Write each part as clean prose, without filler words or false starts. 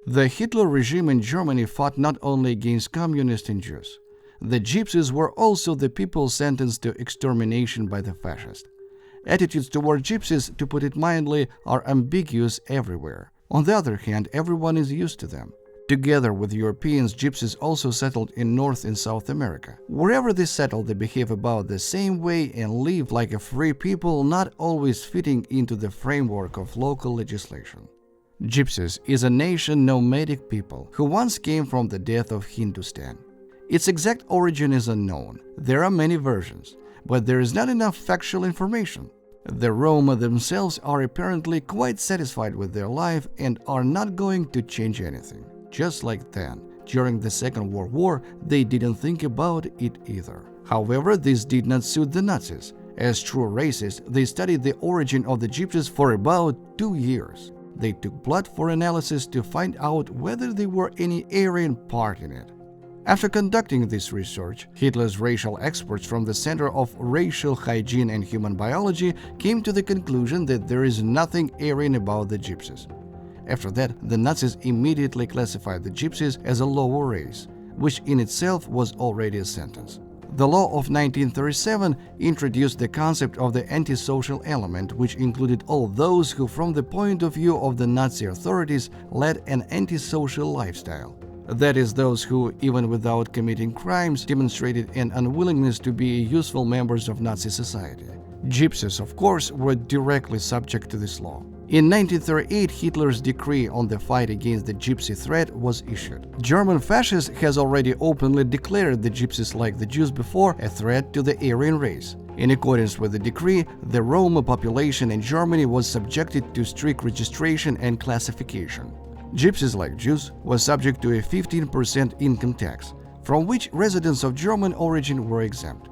The Hitler regime in Germany fought not only against communists and Jews. The Gypsies were also the people sentenced to extermination by the fascists. Attitudes toward Gypsies, to put it mildly, are ambiguous everywhere. On the other hand, everyone is used to them. Together with Europeans, Gypsies also settled in North and South America. Wherever they settled, they behave about the same way and live like a free people, not always fitting into the framework of local legislation. Gypsies is a nation nomadic people who once came from the depth of Hindustan. Its exact origin is unknown. There are many versions, but there is not enough factual information. The Roma themselves are apparently quite satisfied with their life and are not going to change anything. Just like then, during the Second World War, they didn't think about it either. However, this did not suit the Nazis. As true racists, they studied the origin of the Gypsies for about 2 years. They took blood for analysis to find out whether there were any Aryan part in it. After conducting this research, Hitler's racial experts from the Center of Racial Hygiene and Human Biology came to the conclusion that there is nothing Aryan about the Gypsies. After that, the Nazis immediately classified the Gypsies as a lower race, which in itself was already a sentence. The law of 1937 introduced the concept of the antisocial element, which included all those who, from the point of view of the Nazi authorities, led an antisocial lifestyle. That is, those who, even without committing crimes, demonstrated an unwillingness to be useful members of Nazi society. Gypsies, of course, were directly subject to this law. In 1938, Hitler's decree on the fight against the Gypsy threat was issued. German fascists has already openly declared the Gypsies, like the Jews before, a threat to the Aryan race. In accordance with the decree, the Roma population in Germany was subjected to strict registration and classification. Gypsies, like Jews, were subject to a 15% income tax, from which residents of German origin were exempt.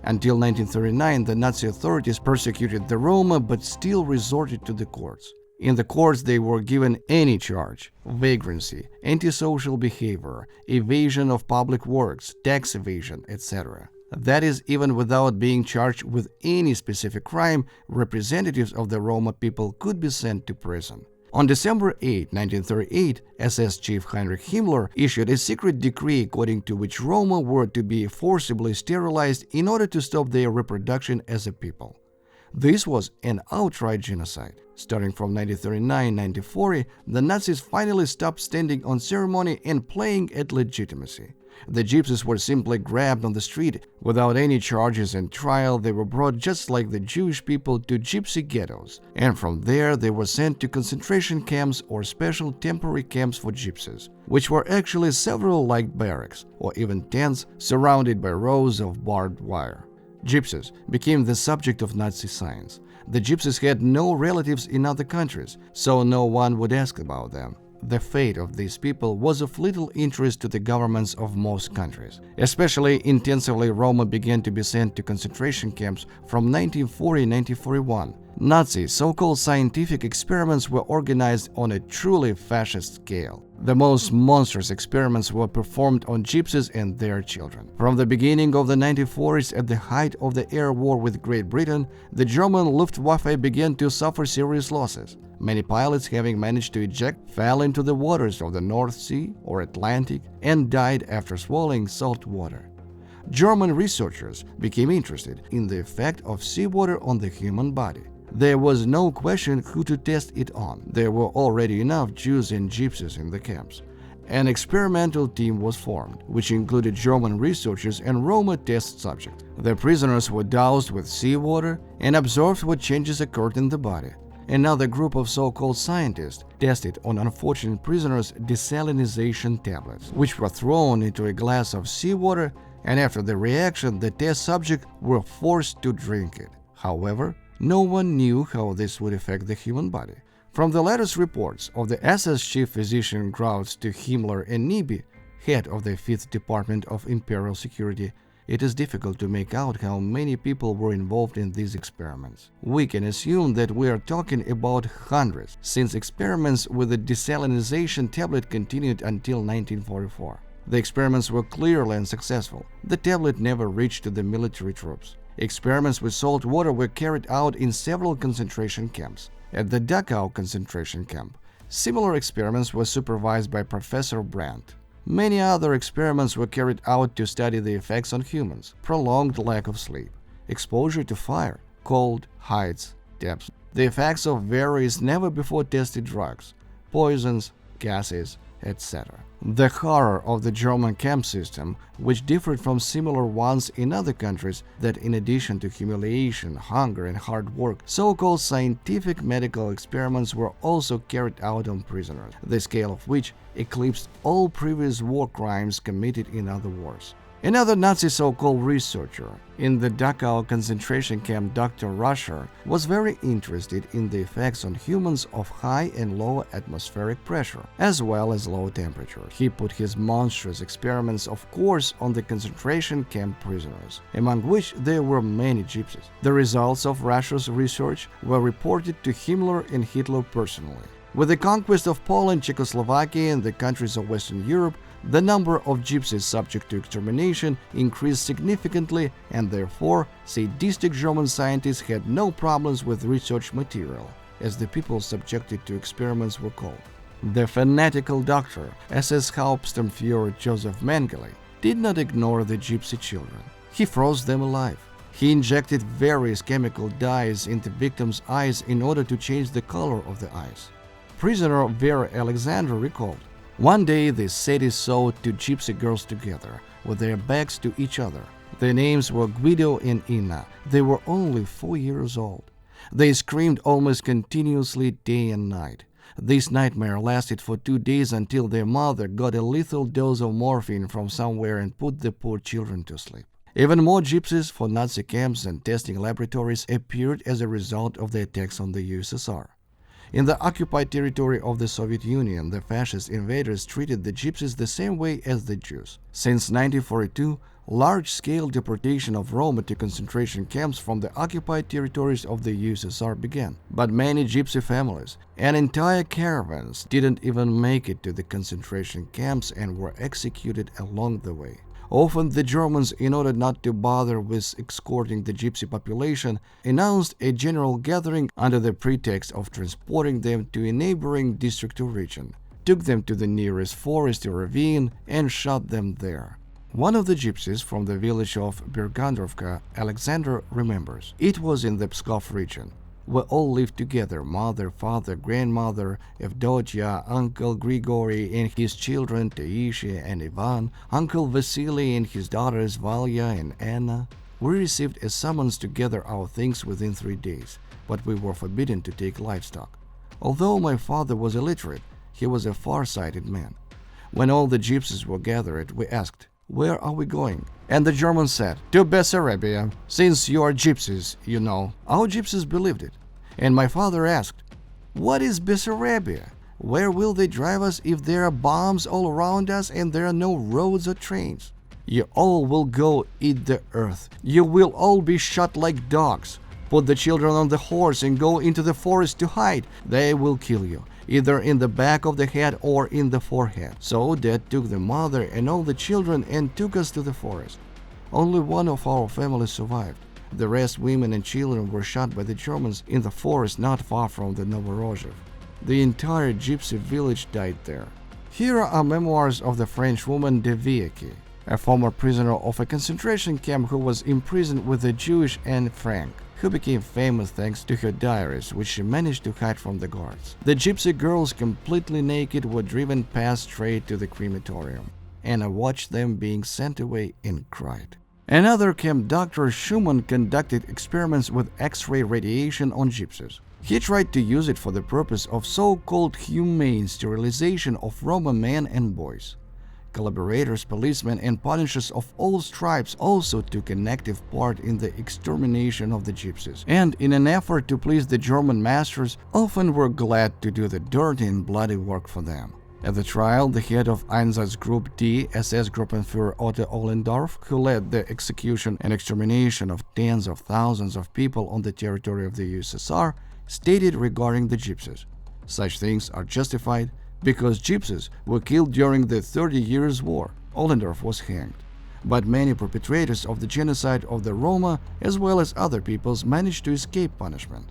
Until 1939, the Nazi authorities persecuted the Roma but still resorted to the courts. In the courts, they were given any charge: vagrancy, antisocial behavior, evasion of public works, tax evasion, etc. That is, even without being charged with any specific crime, representatives of the Roma people could be sent to prison. On December 8, 1938, SS Chief Heinrich Himmler issued a secret decree according to which Roma were to be forcibly sterilized in order to stop their reproduction as a people. This was an outright genocide. Starting from 1939-1940, the Nazis finally stopped standing on ceremony and playing at legitimacy. The Gypsies were simply grabbed on the street. Without any charges and trial, they were brought, just like the Jewish people, to Gypsy ghettos, and from there they were sent to concentration camps or special temporary camps for Gypsies, which were actually several like barracks or even tents surrounded by rows of barbed wire. Gypsies became the subject of Nazi science. The Gypsies had no relatives in other countries, so no one would ask about them. The fate of these people was of little interest to the governments of most countries. Especially intensively, Roma began to be sent to concentration camps from 1940-1941. Nazi so-called scientific experiments were organized on a truly fascist scale. The most monstrous experiments were performed on Gypsies and their children. From the beginning of the 1940s, at the height of the air war with Great Britain, the German Luftwaffe began to suffer serious losses. Many pilots, having managed to eject, fell into the waters of the North Sea or Atlantic and died after swallowing salt water. German researchers became interested in the effect of seawater on the human body. There was no question who to test it on. There were already enough Jews and Gypsies in the camps. An experimental team was formed, which included German researchers and Roma test subjects. The prisoners were doused with seawater and observed what changes occurred in the body. Another group of so-called scientists tested on unfortunate prisoners desalinization tablets, which were thrown into a glass of seawater, and after the reaction, the test subjects were forced to drink it. However, no one knew how this would affect the human body. From the latest reports of the SS chief physician Grautz to Himmler and Nibi, head of the 5th Department of Imperial Security, it is difficult to make out how many people were involved in these experiments. We can assume that we are talking about hundreds, since experiments with the desalinization tablet continued until 1944. The experiments were clearly unsuccessful. The tablet never reached to the military troops. Experiments with salt water were carried out in several concentration camps. At the Dachau concentration camp, Similar experiments were supervised by Professor Brandt. Many other experiments were carried out to study the effects on humans: prolonged lack of sleep, exposure to fire, cold, heights, depths, the effects of various never-before-tested drugs, poisons, gases, etc. The horror of the German camp system, which differed from similar ones in other countries, that in addition to humiliation, hunger, and hard work, so-called scientific medical experiments were also carried out on prisoners, the scale of which eclipsed all previous war crimes committed in other wars. Another Nazi so-called researcher in the Dachau concentration camp, Dr. Rusher, was very interested in the effects on humans of high and low atmospheric pressure, as well as low temperature. He put his monstrous experiments, of course, on the concentration camp prisoners, among which there were many gypsies. The results of Rusher's research were reported to Himmler and Hitler personally. With the conquest of Poland, Czechoslovakia, and the countries of Western Europe, the number of gypsies subject to extermination increased significantly, and therefore sadistic German scientists had no problems with research material, as the people subjected to experiments were called. The fanatical doctor, SS Hauptsturmführer Joseph Mengele, did not ignore the gypsy children. He froze them alive. He injected various chemical dyes into victims' eyes in order to change the color of the eyes. Prisoner Vera Alexander recalled, "One day the sadists saw two gypsy girls together, with their backs to each other. Their names were Guido and Inna. They were only 4 years old. They screamed almost continuously day and night. This nightmare lasted for 2 days until their mother got a lethal dose of morphine from somewhere and put the poor children to sleep." Even more gypsies for Nazi camps and testing laboratories appeared as a result of the attacks on the USSR. In the occupied territory of the Soviet Union, the fascist invaders treated the gypsies the same way as the Jews. Since 1942, large-scale deportation of Roma to concentration camps from the occupied territories of the USSR began. But many gypsy families and entire caravans didn't even make it to the concentration camps and were executed along the way. Often the Germans, in order not to bother with escorting the gypsy population, announced a general gathering under the pretext of transporting them to a neighboring district or region, took them to the nearest forest or ravine, and shot them there. One of the gypsies from the village of Bergandrovka, Alexander, remembers. It was in the Pskov region. We all lived together: mother, father, grandmother, Evdotia, Uncle Grigory and his children Taisha and Ivan, Uncle Vasily and his daughters Valya and Anna. We received a summons to gather our things within 3 days, but we were forbidden to take livestock. Although my father was illiterate, he was a far-sighted man. When all the gypsies were gathered, we asked, "Where are we going?" And the Germans said, "To Bessarabia, since you are gypsies, you know." Our gypsies believed it. And my father asked, "What is Bessarabia? Where will they drive us if there are bombs all around us and there are no roads or trains?" "You all will go eat the earth. You will all be shot like dogs. Put the children on the horse and go into the forest to hide. They will kill you, either in the back of the head or in the forehead." So Dad took the mother and all the children and took us to the forest. Only one of our family survived. The rest, women and children, were shot by the Germans in the forest not far from the Novorossiysk. The entire gypsy village died there. Here are memoirs of the French woman de Viecky, a former prisoner of a concentration camp who was imprisoned with the Jewish Anne Frank, who became famous thanks to her diaries, which she managed to hide from the guards. The gypsy girls, completely naked, were driven past straight to the crematorium, and I watched them being sent away and cried. Another camp doctor, Schumann, conducted experiments with X-ray radiation on gypsies. He tried to use it for the purpose of so-called humane sterilization of Roma men and boys. Collaborators, policemen, and punishers of all stripes also took an active part in the extermination of the gypsies, and in an effort to please the German masters, often were glad to do the dirty and bloody work for them. At the trial, the head of Einsatzgruppe D, SS Gruppenführer Otto Ohlendorf, who led the execution and extermination of tens of thousands of people on the territory of the USSR, stated regarding the gypsies, "Such things are justified because gypsies were killed during the 30 Years' War." Ohlendorf was hanged. But many perpetrators of the genocide of the Roma, as well as other peoples, managed to escape punishment.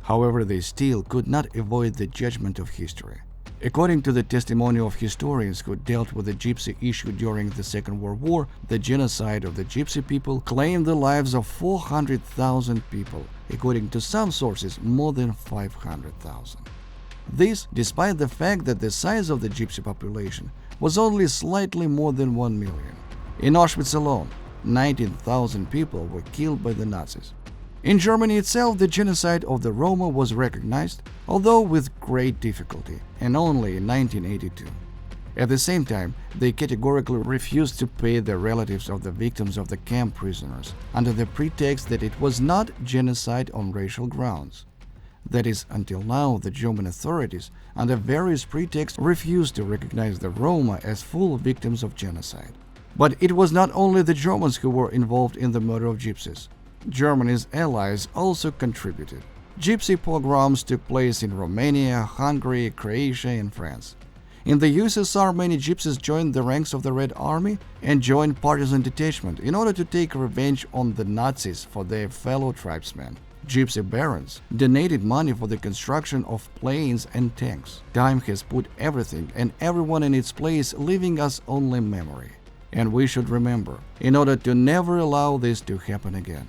However, they still could not avoid the judgment of history. According to the testimony of historians who dealt with the Gypsy issue during the Second World War, the genocide of the Gypsy people claimed the lives of 400,000 people, according to some sources more than 500,000. This despite the fact that the size of the Gypsy population was only slightly more than 1 million. In Auschwitz alone, 19,000 people were killed by the Nazis. In Germany itself, the genocide of the Roma was recognized, although with great difficulty, and only in 1982. At the same time, they categorically refused to pay the relatives of the victims of the camp prisoners, under the pretext that it was not genocide on racial grounds. That is, until now, the German authorities, under various pretexts, refused to recognize the Roma as full victims of genocide. But it was not only the Germans who were involved in the murder of Gypsies. Germany's allies also contributed. Gypsy pogroms took place in Romania, Hungary, Croatia, and France. In the USSR, many Gypsies joined the ranks of the Red Army and joined partisan detachment in order to take revenge on the Nazis for their fellow tribesmen. Gypsy barons donated money for the construction of planes and tanks. Time has put everything and everyone in its place, leaving us only memory. And we should remember, in order to never allow this to happen again.